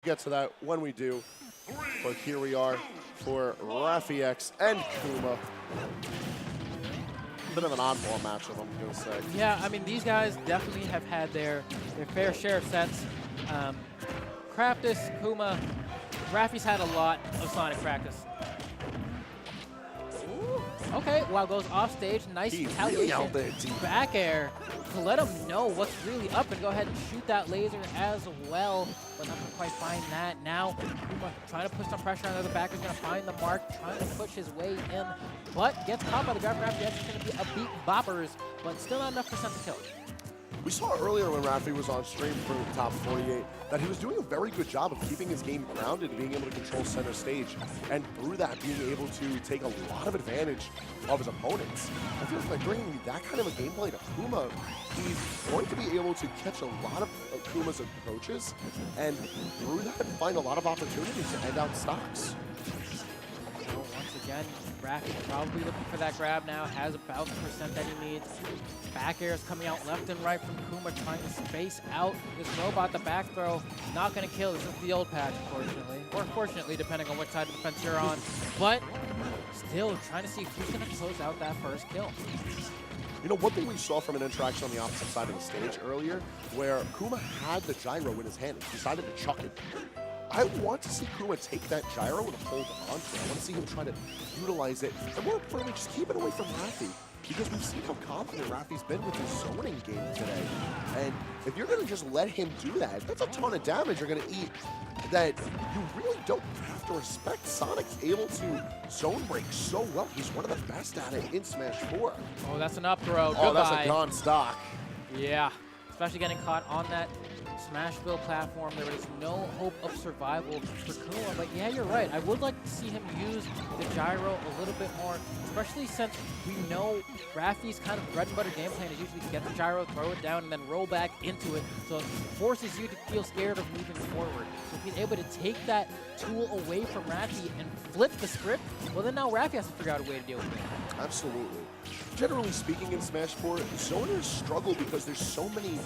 Get to that when we do, but here we are for Raffi-X and Kuma. Bit of an oddball matchup, I'm going to say. Yeah, I mean, these guys definitely have had their fair share of sets. Craftus, Kuma, Raffi's had a lot of Sonic practice. Ooh, okay, wow, goes off stage. Nice retaliation. Back air to let him know what's really up and go ahead and shoot that laser as well. But not going to quite find that. Now, Kuma trying to put some pressure on the other backer. He's going to find the mark, trying to push his way in, but gets caught by the grab. Raffi-X is going to be a beat boppers, but still not enough percent to kill. We saw earlier when Raffi was on stream for the top 48 that he was doing a very good job of keeping his game grounded and being able to control center stage, and through that being able to take a lot of advantage of his opponents. I feel like bringing that kind of a gameplay to Kuma, he's going to be able to catch a lot of Kuma's approaches and through that find a lot of opportunities to end out stocks. So once again, Raffi probably looking for that grab now, has about the percent that he needs. Back air is coming out left and right from Kuma, trying to space out this robot. The back throw, not going to kill. This is the old patch, unfortunately. Or fortunately, depending on what side of the fence you're on. But still trying to see who's going to close out that first kill. You know, one thing we saw from an interaction on the opposite side of the stage earlier, where Kuma had the gyro in his hand and decided to chuck it. I want to see Kuma take that gyro and hold on to it. I want to see him try to utilize it. And more importantly, just keep it away from Raffi, because we've seen how confident Raffi's been with his zoning game today. And if you're going to just let him do that, that's a ton of damage you're going to eat that you really don't have to respect. Sonic's able to zone break so well. He's one of the best at it in Smash 4. Oh, that's an up throw. Oh, Goodbye. that's a gone stock. Yeah, especially getting caught on that Smashville platform. There is no hope of survival for Kuma, but yeah, you're right. I would like to see him use the gyro a little bit more, especially since we know Raffi's kind of bread and butter game plan is usually to get the gyro, throw it down, and then roll back into it, so it forces you to feel scared of moving forward. So if he's able to take that tool away from Raffi and flip the script, well then now Raffi has to figure out a way to deal with it. Absolutely. Generally speaking in Smash 4, zoners struggle because there's so many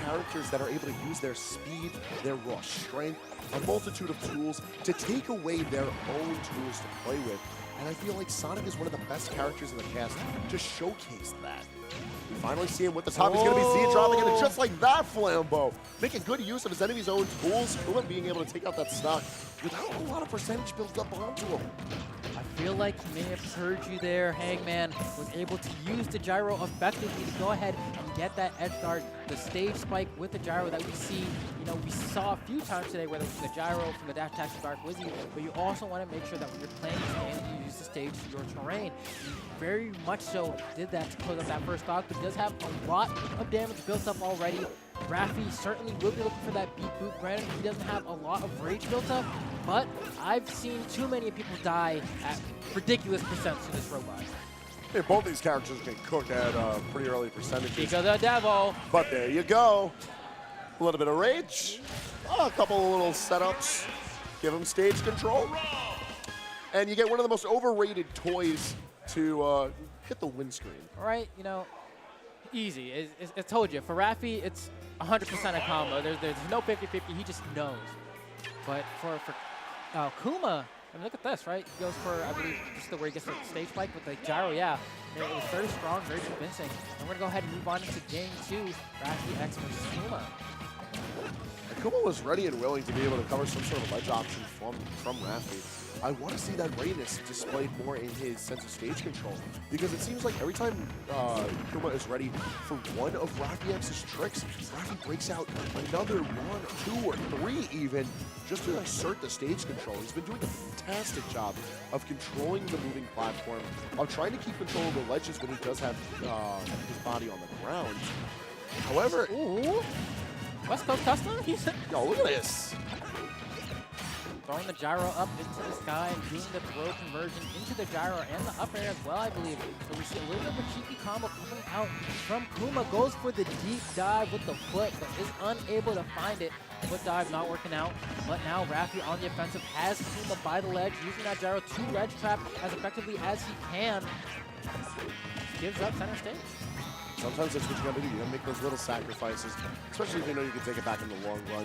characters that are able to use their speed, their raw strength, a multitude of tools to take away their own tools to play with. And I feel like Sonic is one of the best characters in the cast to showcase that. We finally see him with the top. He's going to be Z-dropping it just like that, Flambeau. Making good use of his enemy's own tools. Kuma being able to take out that stock without a lot of percentage built up onto him. I feel like he may have heard you there. Hangman was able to use the gyro effectively to go ahead and get that edge guard, the stage spike with the gyro that we see. You know, we saw a few times today, whether it's the gyro from the dash attack to Dark Wizzy, but you also want to make sure that when you're playing this game, you use the stage to your terrain. He very much so did that to close up that first stock, but does have a lot of damage built up already. Raffi certainly will be looking for that beat boot. Granted, he doesn't have a lot of rage built up, but I've seen too many people die at ridiculous percents to this robot. Hey, both these characters can cook at pretty early percentages. Because the devil. But there you go. A little bit of rage. Oh, a couple of little setups. Give him stage control. And you get one of the most overrated toys to hit the windscreen. All right, you know, easy. I told you, for Raffi, it's 100% a combo. There's no 50-50. He just knows. But for Kuma, I mean, look at this, right? He goes for, I believe, just the way he gets the stage spike with the gyro. Yeah, it was very strong, very convincing. And we're going to go ahead and move on into game 2, Raffi-X versus Kuma. And Kuma was ready and willing to be able to cover some sort of ledge option from Raffi. I want to see that readiness displayed more in his sense of stage control, because it seems like every time Kuma is ready for one of Raffi-X's tricks, Raffi breaks out another 1, 2, or 3 even, just to assert the stage control. He's been doing a fantastic job of controlling the moving platform, of trying to keep control of the ledges when he does have his body on the ground. However, ooh, West Coast Custom? Yo, look at this. Throwing the gyro up into the sky and doing the throw conversion into the gyro and the up air as well, I believe. So we see a little bit of a cheeky combo coming out from Kuma. Goes for the deep dive with the foot, but is unable to find it. Foot dive not working out. But now Raffi on the offensive has Kuma by the ledge, using that gyro to ledge trap as effectively as he can. Gives up center stage. Sometimes that's what you gotta do. You gotta make those little sacrifices, especially if you know you can take it back in the long run.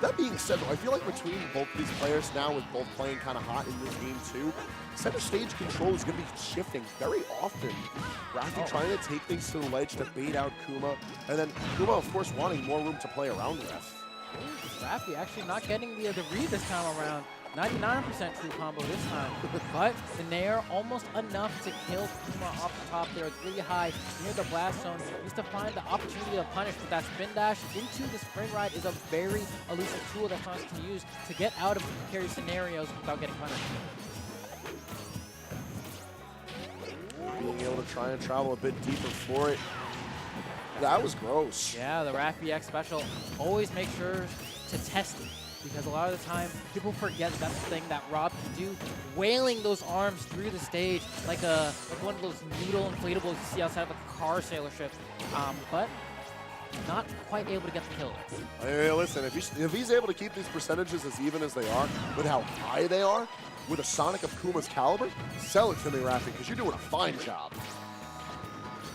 That being said, though, I feel like between both these players now, with both playing kind of hot in this game too, center stage control is gonna be shifting very often. Raffi trying to take things to the ledge to bait out Kuma, and then Kuma, of course, wanting more room to play around Ref. Raffi actually not getting the read this time around. 99% true combo this time, but the Nair almost enough to kill Kuma off the top there. It's really high near the blast zone. Needs to find the opportunity to punish, but that spin dash into the spring ride is a very elusive tool that Sonic can use to get out of carry scenarios without getting punished. Being able to try and travel a bit deeper for it. That was gross. Yeah, the Raffi-X special, always make sure to test it, because a lot of the time people forget that's the thing that Rob can do, wailing those arms through the stage like one of those needle inflatables you see outside of a car sailor ship, but not quite able to get the kill. Hey, listen, if he's able to keep these percentages as even as they are, with how high they are, with a Sonic of Kuma's caliber, sell it to me, Raffi, because you're doing a fine job.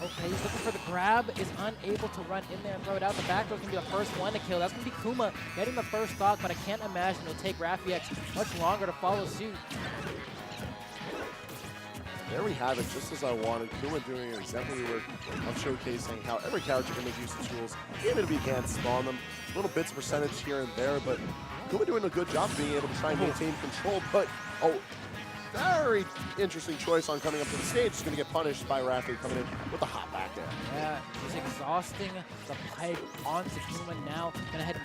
Okay, he's looking for the grab, is unable to run in there and throw it out. The back throw's gonna be the first one to kill. That's gonna be Kuma getting the first stock, but I can't imagine it'll take Raffi-X much longer to follow suit. There we have it, just as I wanted. Kuma doing exactly what I'm showcasing, how every character can make use of tools, even if he can't spawn them. Little bits of percentage here and there, but Kuma doing a good job of being able to try and maintain control, but very interesting choice on coming up to the stage. He's going to get punished by Raffi coming in with the hop back there. Yeah, he's exhausting the pipe onto Kuma now. Gonna head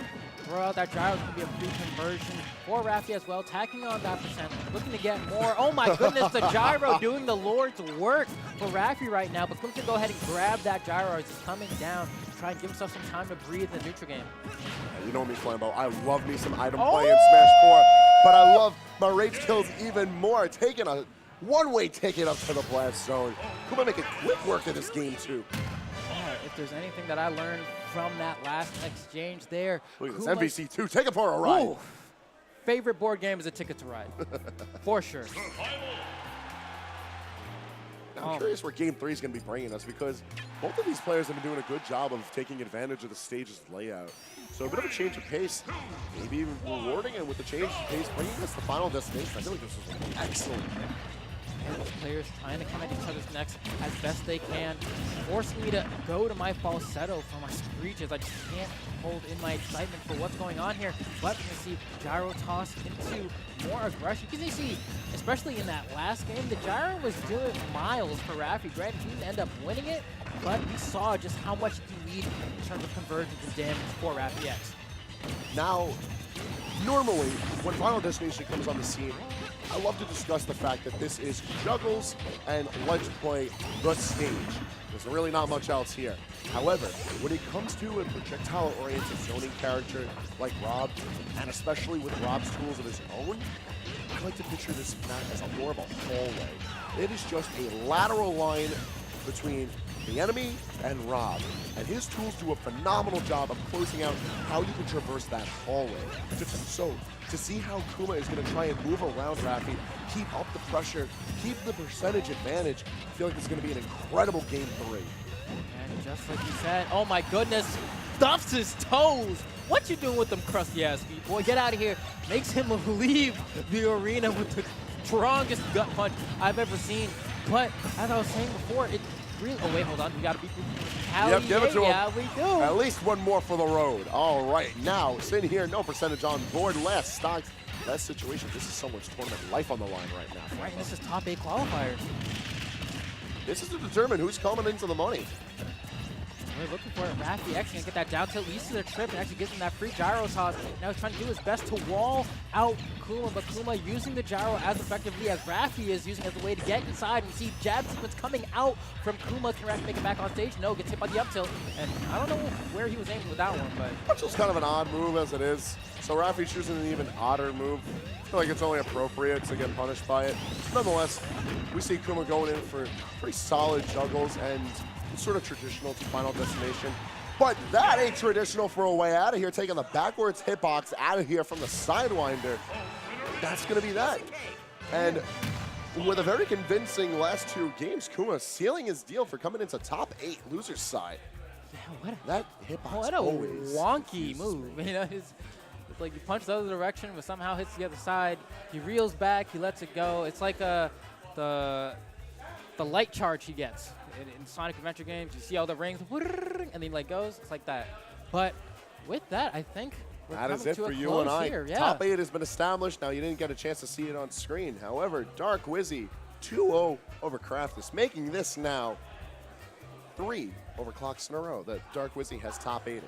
throw out that gyro. It's gonna be a free conversion for Raffi as well. Tacking on that percent, looking to get more. Oh my goodness, the gyro doing the Lord's work for Raffi right now. But Kuma can go ahead and grab that gyro as he's coming down. Try and give himself some time to breathe in the neutral game. Yeah, you know me, Flambeau. I love me some item play in Smash 4, but I love my rage kills even more. Taking a one-way ticket up to the blast zone. Kuma making quick work of this game too. Yeah, if there's anything that I learned from that last exchange there, look at this MVC2, take it for a ride. Ooh, favorite board game is A Ticket to Ride, for sure. I'm curious where Game 3 is going to be bringing us, because both of these players have been doing a good job of taking advantage of the stage's layout. So a bit of a change of pace, maybe even rewarding it with the change of pace, bringing us the final destination. I feel like this was excellent. And those players trying to come at each other's necks as best they can, forcing me to go to my falsetto for my screeches. I just can't hold in my excitement for what's going on here. But you can see gyro toss into more aggression. You can see, especially in that last game, the gyro was doing miles for Raffi. Granted, he didn't end up winning it, but we saw just how much he can lead in terms of convergence and damage for Raffi-X. Now, normally, when Final Destination comes on the scene, I love to discuss the fact that this is juggles and ledge play the stage. There's really not much else here. However, when it comes to a projectile-oriented zoning character like Rob, and especially with Rob's tools of his own, I like to picture this map as more of a hallway. It is just a lateral line between the enemy and Rob, and his tools do a phenomenal job of closing out how you can traverse that hallway. So, to see how Kuma is going to try and move around Raffi, keep up the pressure, keep the percentage advantage, I feel like it's going to be an incredible Game 3. And just like you said, oh my goodness, stuffs his toes. What you doing with them crusty ass feet? Boy, get out of here. Makes him leave the arena with the strongest gut punch I've ever seen. But as I was saying before, it really, oh wait, hold on, we gotta be Yep, give it to him. Yeah, we do. At least one more for the road. All right, now, sitting here, no percentage on board, last stocks, last situation. This is someone's tournament life on the line right now. Right, this is top 8 qualifiers. This is to determine who's coming into the money. We're looking for it. Raffi-X gonna get that down tilt, leads to the trip, and actually gives him that free gyro toss. Now he's trying to do his best to wall out Kuma, but Kuma using the gyro as effectively as Raffi is using as a way to get inside. And see jab sequence coming out from Kuma. Can Raffi make it back on stage? No, gets hit by the up tilt. And I don't know where he was aiming with that one, but Which is kind of an odd move as it is. So Raffi's choosing an even odder move. I feel like it's only appropriate to get punished by it. Nonetheless, we see Kuma going in for pretty solid juggles and sort of traditional to Final Destination. But that ain't traditional for a way out of here, taking the backwards hitbox out of here from the Sidewinder. That's going to be that. And with a very convincing last 2 games. Kuma sealing his deal for coming into top 8, loser's side. Yeah, what a, That hitbox what a always wonky move. You know, it's like you punch the other direction, but somehow hits the other side. He reels back, he lets it go. It's like the light charge he gets in Sonic Adventure games. You see all the rings, and then like goes. It's like that. But with that, I think we're that is coming it to for a you close and I. here. Yeah. Top 8 has been established. Now, you didn't get a chance to see it on screen. However, Dark Wizzy 2-0 over Craftus, making this now 3 overclocks in a row that Dark Wizzy has top 8 in.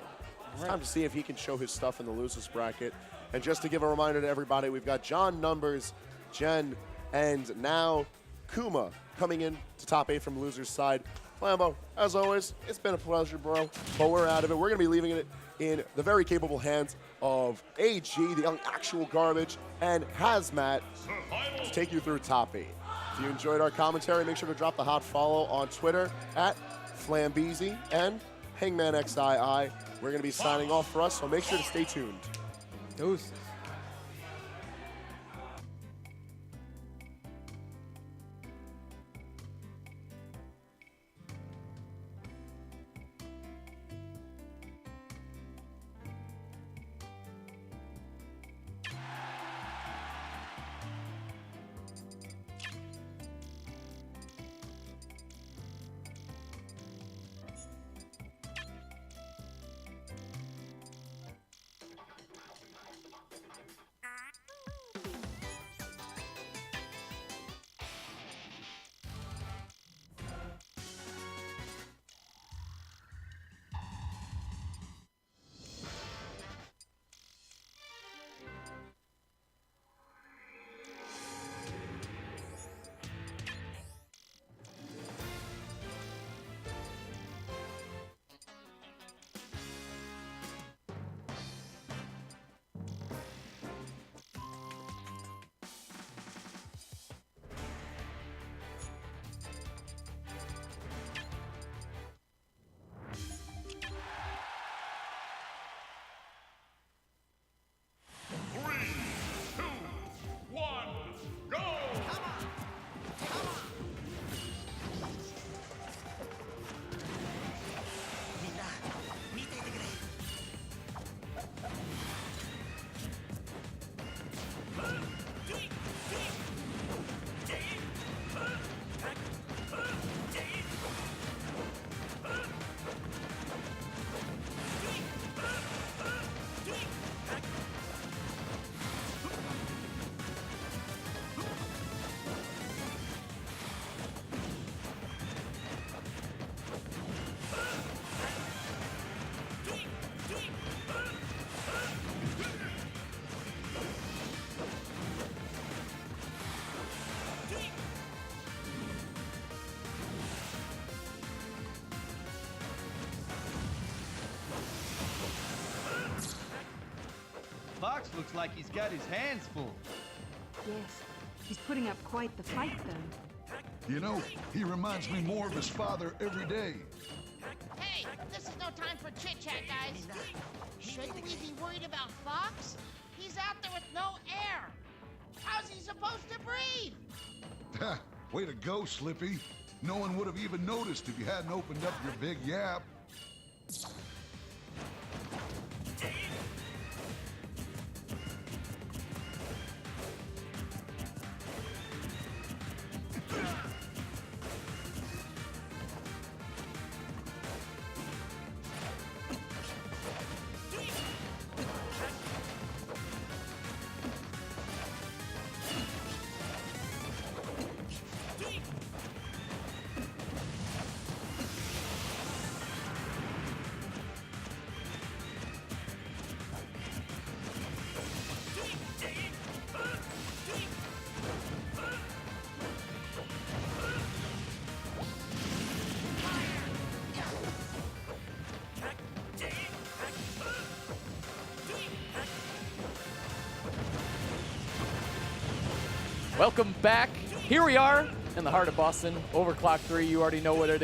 It's time to see if he can show his stuff in the losers bracket. And just to give a reminder to everybody, we've got John, Numbers, Jen, and now Kuma coming in to top 8 from losers side. Flambo, as always, it's been a pleasure, bro. But we're out of it. We're going to be leaving it in the very capable hands of AG, the young actual garbage, and Hazmat to take you through top 8. If you enjoyed our commentary, make sure to drop the hot follow on Twitter at Flambeezy and HangmanXII. We're going to be signing off for us, so make sure to stay tuned. Deuces. Fox looks like he's got his hands full. Yes, he's putting up quite the fight, though. You know, he reminds me more of his father every day. Hey, this is no time for chit-chat, guys. Shouldn't we be worried about Fox? He's out there with no air. How's he supposed to breathe? Ha! Way to go, Slippy. No one would have even noticed if you hadn't opened up your big yap. Welcome back. Here we are in the heart of Boston. Overclocked 3, you already know what it is.